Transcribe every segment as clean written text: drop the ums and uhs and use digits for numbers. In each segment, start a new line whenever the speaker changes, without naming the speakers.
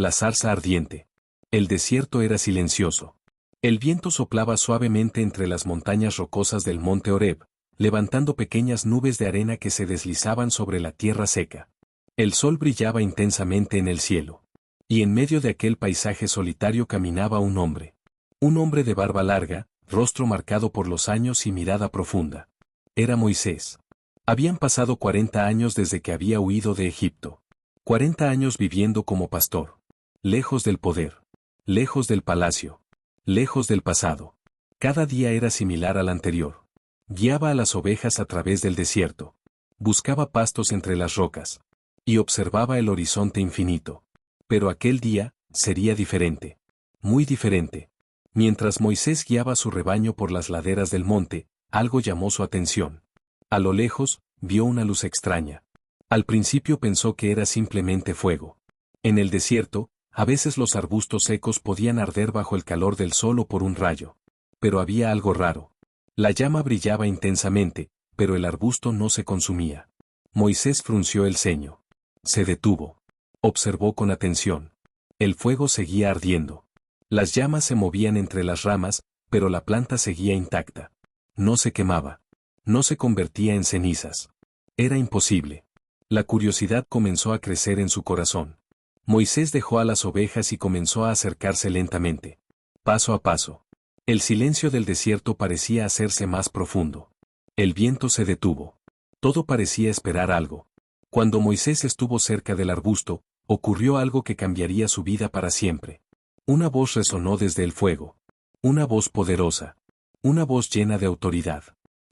la zarza ardiente. El desierto era silencioso. El viento soplaba suavemente entre las montañas rocosas del monte Horeb, levantando pequeñas nubes de arena que se deslizaban sobre la tierra seca. El sol brillaba intensamente en el cielo. Y en medio de aquel paisaje solitario caminaba un hombre. Un hombre de barba larga, rostro marcado por los años y mirada profunda. Era Moisés. Habían pasado 40 años desde que había huido de Egipto. 40 años viviendo como pastor. Lejos del poder. Lejos del palacio. Lejos del pasado. Cada día era similar al anterior. Guiaba a las ovejas a través del desierto. Buscaba pastos entre las rocas. Y observaba el horizonte infinito. Pero aquel día, sería diferente. Muy diferente. Mientras Moisés guiaba su rebaño por las laderas del monte, algo llamó su atención. A lo lejos, vio una luz extraña. Al principio pensó que era simplemente fuego. En el desierto, a veces los arbustos secos podían arder bajo el calor del sol o por un rayo. Pero había algo raro. La llama brillaba intensamente, pero el arbusto no se consumía. Moisés frunció el ceño. Se detuvo. Observó con atención. El fuego seguía ardiendo. Las llamas se movían entre las ramas, pero la planta seguía intacta. No se quemaba. No se convertía en cenizas. Era imposible. La curiosidad comenzó a crecer en su corazón. Moisés dejó a las ovejas y comenzó a acercarse lentamente. Paso a paso. El silencio del desierto parecía hacerse más profundo. El viento se detuvo. Todo parecía esperar algo. Cuando Moisés estuvo cerca del arbusto, ocurrió algo que cambiaría su vida para siempre. Una voz resonó desde el fuego. Una voz poderosa. Una voz llena de autoridad.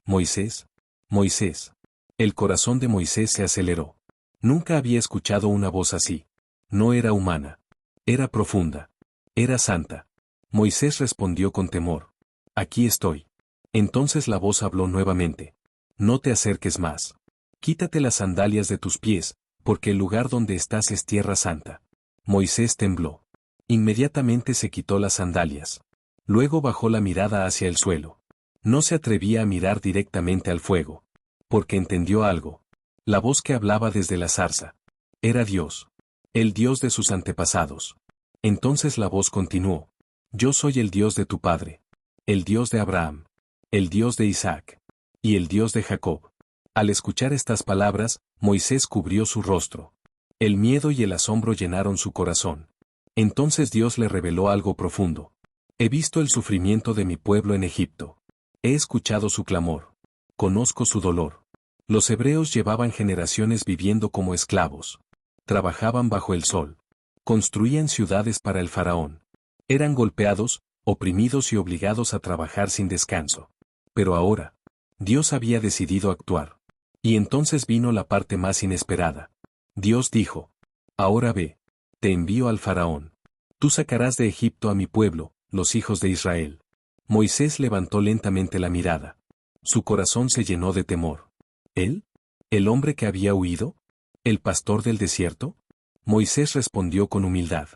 Moisés. Moisés. El corazón de Moisés se aceleró. Nunca había escuchado una voz así. No era humana. Era profunda. Era santa. Moisés respondió con temor. Aquí estoy. Entonces la voz habló nuevamente. No te acerques más. Quítate las sandalias de tus pies, porque el lugar donde estás es tierra santa. Moisés tembló. Inmediatamente se quitó las sandalias. Luego bajó la mirada hacia el suelo. No se atrevía a mirar directamente al fuego. Porque entendió algo. La voz que hablaba desde la zarza. Era Dios. El Dios de sus antepasados. Entonces la voz continuó. Yo soy el Dios de tu padre. El Dios de Abraham. El Dios de Isaac. Y el Dios de Jacob. Al escuchar estas palabras, Moisés cubrió su rostro. El miedo y el asombro llenaron su corazón. Entonces Dios le reveló algo profundo. He visto el sufrimiento de mi pueblo en Egipto. He escuchado su clamor. Conozco su dolor. Los hebreos llevaban generaciones viviendo como esclavos. Trabajaban bajo el sol. Construían ciudades para el faraón. Eran golpeados, oprimidos y obligados a trabajar sin descanso. Pero ahora, Dios había decidido actuar. Y entonces vino la parte más inesperada. Dios dijo: ahora ve, te envío al faraón. Tú sacarás de Egipto a mi pueblo, los hijos de Israel. Moisés levantó lentamente la mirada. Su corazón se llenó de temor. ¿Él? ¿El hombre que había huido? ¿El pastor del desierto? Moisés respondió con humildad.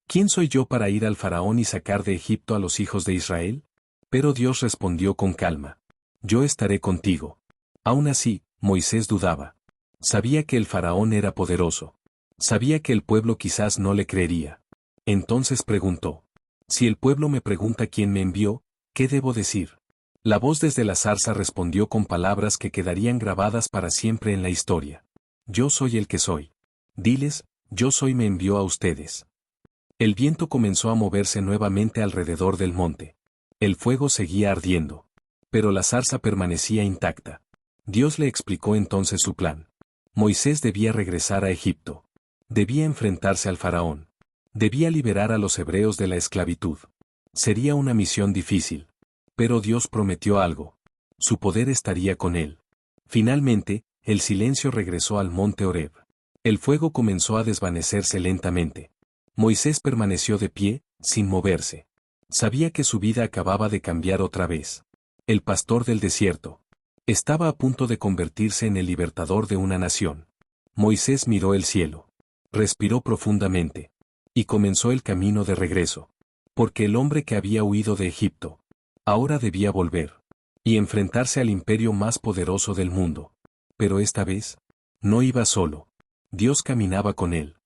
¿Quién soy yo para ir al faraón y sacar de Egipto a los hijos de Israel? Pero Dios respondió con calma. Yo estaré contigo. Aún así, Moisés dudaba. Sabía que el faraón era poderoso. Sabía que el pueblo quizás no le creería. Entonces preguntó. Si el pueblo me pregunta quién me envió, ¿qué debo decir? La voz desde la zarza respondió con palabras que quedarían grabadas para siempre en la historia. Yo soy el que soy. Diles, yo soy me envió a ustedes. El viento comenzó a moverse nuevamente alrededor del monte. El fuego seguía ardiendo. Pero la zarza permanecía intacta. Dios le explicó entonces su plan. Moisés debía regresar a Egipto. Debía enfrentarse al faraón. Debía liberar a los hebreos de la esclavitud. Sería una misión difícil. Pero Dios prometió algo. Su poder estaría con él. Finalmente, el silencio regresó al monte Horeb. El fuego comenzó a desvanecerse lentamente. Moisés permaneció de pie, sin moverse. Sabía que su vida acababa de cambiar otra vez. El pastor del desierto. Estaba a punto de convertirse en el libertador de una nación. Moisés miró el cielo. Respiró profundamente. Y comenzó el camino de regreso. Porque el hombre que había huido de Egipto, ahora debía volver. Y enfrentarse al imperio más poderoso del mundo. Pero esta vez, no iba solo. Dios caminaba con él.